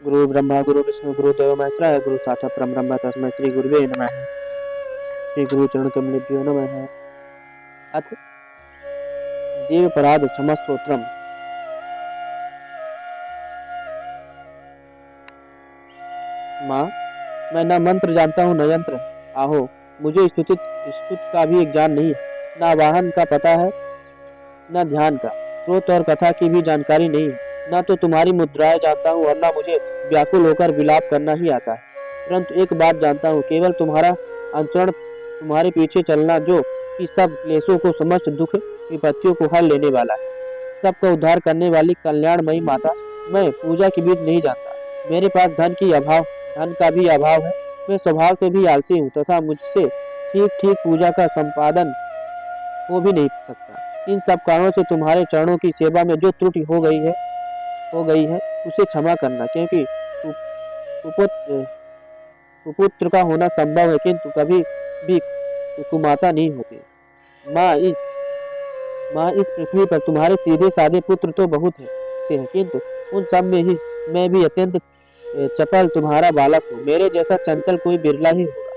गुरु ब्रह्मा गुरु विष्णु गुरुदेव महेश्वराय गुरु साक्षात् परब्रह्म तस्मै श्री गुरुवे नमः। श्री गुरु चरण कमलेभ्यो नमः। अथ देवपराध क्षमा स्तोत्रम। माँ, मैं न मंत्र जानता हूँ न यंत्र। आहो, मुझे स्तुति का भी एक ज्ञान नहीं है। न वाहन का पता है न ध्यान का, स्रोत और कथा की भी जानकारी नहीं है। न तो तुम्हारी मुद्राएं जानता हूँ और न मुझे व्याकुल होकर विलाप करना ही आता है। परंतु एक बात जानता हूँ, केवल तुम्हारा अनुसरण, तुम्हारे पीछे चलना, जो कि सब क्लेशों को, समस्त दुख विपत्तियों को हल लेने वाला है, सबका उद्धार करने वाली कल्याणमयी माता। मैं पूजा की विधि नहीं जानता। मेरे पास धन का भी अभाव है। मैं स्वभाव से भी आलसी हूँ तथा मुझसे ठीक ठीक पूजा का संपादन हो भी नहीं सकता। इन सब कारणों से तुम्हारे चरणों की सेवा में जो त्रुटि हो गई है उसे क्षमा करना, क्योंकि कुपुत्र कुपुत्र का होना संभव है किंतु कभी भी कुमाता नहीं होती। माँ इस माँ इस पृथ्वी पर तुम्हारे सीधे साधे पुत्र तो बहुत से हैं, किंतु उन सब में ही मैं भी अत्यंत चपल तुम्हारा बालक हूँ। मेरे जैसा चंचल कोई बिरला ही होगा।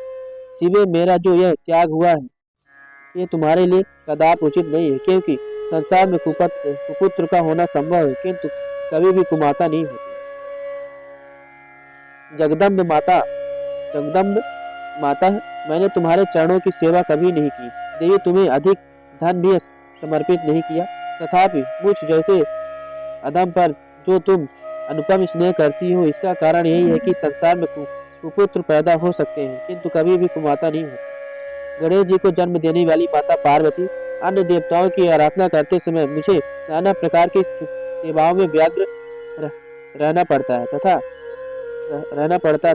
सिवे मेरा जो यह त्याग हुआ है, ये तुम्हारे लिए कदापि उचित नहीं है, क्योंकि संसार में कुपुत्र का होना संभव है किंतु कभी भी कुमाता नहीं होती। जगदम्ब माता, मैंने तुम्हारे चरणों की सेवा कभी नहीं की। देवी, तुम्हें अधिक धन भी समर्पित नहीं किया, तथापि मुझ जैसे अधम पर जो तुम अनुपम स्नेह करती हो, इसका कारण यही है कि संसार में कुपुत्र पैदा हो सकते हैं किंतु कभी भी कुमाता नहीं होती। गणेश जी को जन्म देने वाली माता पार्वती, अन्य देवताओं की आराधना करते समय मुझे नाना प्रकार की सेवाओं में व्यग्र रहना पड़ता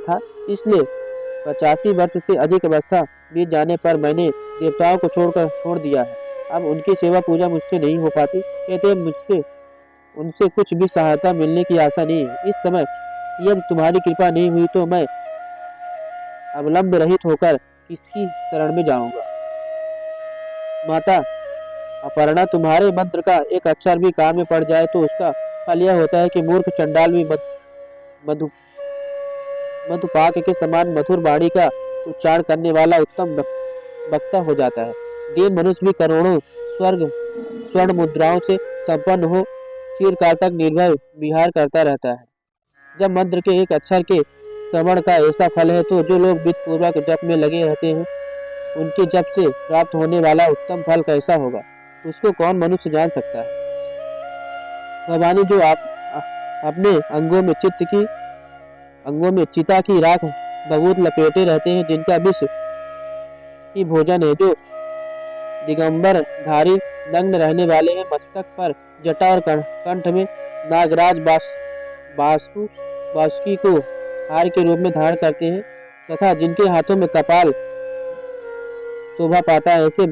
था। इसलिए 85 वर्ष से अधिक अवस्था बीत जाने पर मैंने देवताओं को छोड़ दिया है। अब उनकी सेवा पूजा मुझसे नहीं हो पाती। कहते मुझसे उनसे कुछ भी सहायता मिलने की आशा नहीं है। इस समय यदि तुम्हारी कृपा नहीं हुई तो मैं अवलंब रहित होकर किसकी शरण में जाऊंगा। माता अपर्णा, तुम्हारे मंत्र का एक अक्षर भी कान में पड़ जाए तो उसका फल यह होता है कि मूर्ख चंडाल भी मधु मधुपाक के समान मधुर वाणी का उच्चारण करने वाला उत्तम वक्ता हो जाता है। दीन मनुष्य भी करोड़ों स्वर्ण मुद्राओं से संपन्न हो चिरकाल तक निर्भय विहार करता रहता है। जब मंत्र के एक अक्षर के श्रवण का ऐसा फल है तो जो लोग विधि पूर्वक जप में लगे रहते हैं, उनके जप से प्राप्त होने वाला उत्तम फल कैसा होगा, उसको कौन मनुष्य जान सकता है। भवानी, जो आप अपने अंगों में चिता की राख बहुत लपेटे रहते हैं, जिनका विष की भोजन है, जो दिगंबर धारी नग्न रहने वाले हैं, मस्तक पर जटा और कंठ में नागराज बासुकी को हार के रूप में धारण करते हैं, तथा जिनके हाथों में कपाल शोभा पाता है, ऐसे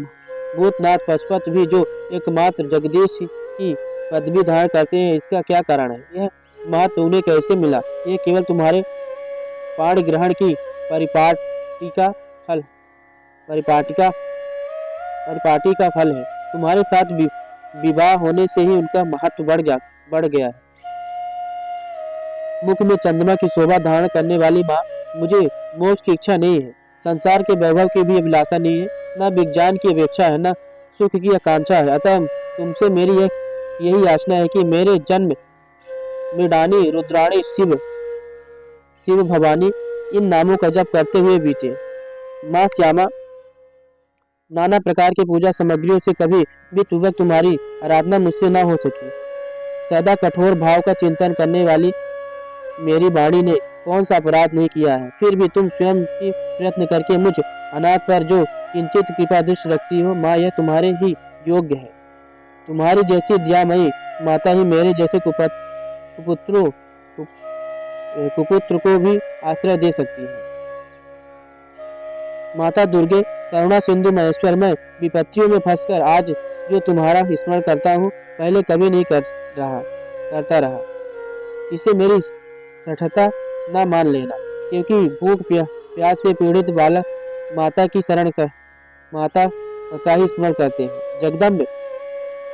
भूतनाथ पशुपति भी जो एकमात्र जगदीश की पदवी धारण करते हैं, इसका क्या कारण है। यह महत्व उन्हें कैसे मिला। यह केवल तुम्हारे पाणी ग्रहण की परिपाटी का फल है। तुम्हारे साथ विवाह होने से ही उनका महत्व बढ़ गया है। मुख में चंद्रमा की शोभा धारण करने वाली माँ, मुझे मोक्ष की इच्छा नहीं है, संसार के वैभव की भी अभिलाषा नहीं है, न विज्ञान की अपेक्षा है, न सुख की आकांक्षा है। अतः तुमसे मेरी यही याचना है कि मेरे जन्म मृडानी, रुद्राणी, शिव भवानी इन नामों का जप करते हुए बीते। माँ श्यामा, नाना प्रकार की पूजा सामग्रियों से कभी भी तुम्हारी आराधना मुझसे न हो सकी। सदा कठोर भाव का चिंतन करने वाली मेरी वाणी ने कौन सा अपराध नहीं किया है, फिर भी तुम स्वयं की प्रयत्न करके मुझ अनाथ पर जो किंचित कृपा दृष्टि रखती हो। माँ, यह तुम्हारे ही योग्य है। तुम्हारी जैसी दयामयी माता ही मेरे जैसे कुपुत्र को भी आश्रय दे सकती है। माता दुर्गे, करुणा सिंधु महेश्वर, मैं विपत्तियों में फंसकर आज जो तुम्हारा स्मरण करता हूँ, पहले कभी नहीं करता रहा। इसे मेरी सठता न मान लेना, क्योंकि भूख प्यास से पीड़ित बालक माता का ही स्मरण करते हैं। जगदम्ब,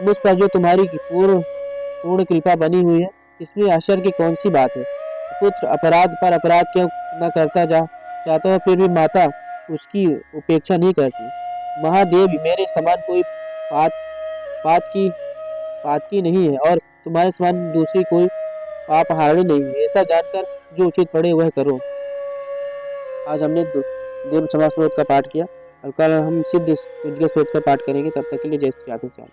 मुझ पर जो तुम्हारी पूर्ण कृपा बनी हुई है, इसमें आश्चर्य की कौन सी बात है। पुत्र अपराध पर अपराध क्यों न करता चाहता हो, फिर भी माता उसकी उपेक्षा नहीं करती। महादेवी, मेरे समान कोई पात पात की पात की नहीं है और तुम्हारे समान दूसरी कोई पापहारिणी नहीं है। ऐसा जानकर जो उचित पड़े वह करो। आज हमने देव क्षमा स्त्रोत का पाठ किया और कल हम सिद्ध सूर्य स्त्रोत का पाठ करेंगे। तब तक के लिए जय श्री राधे श्याम।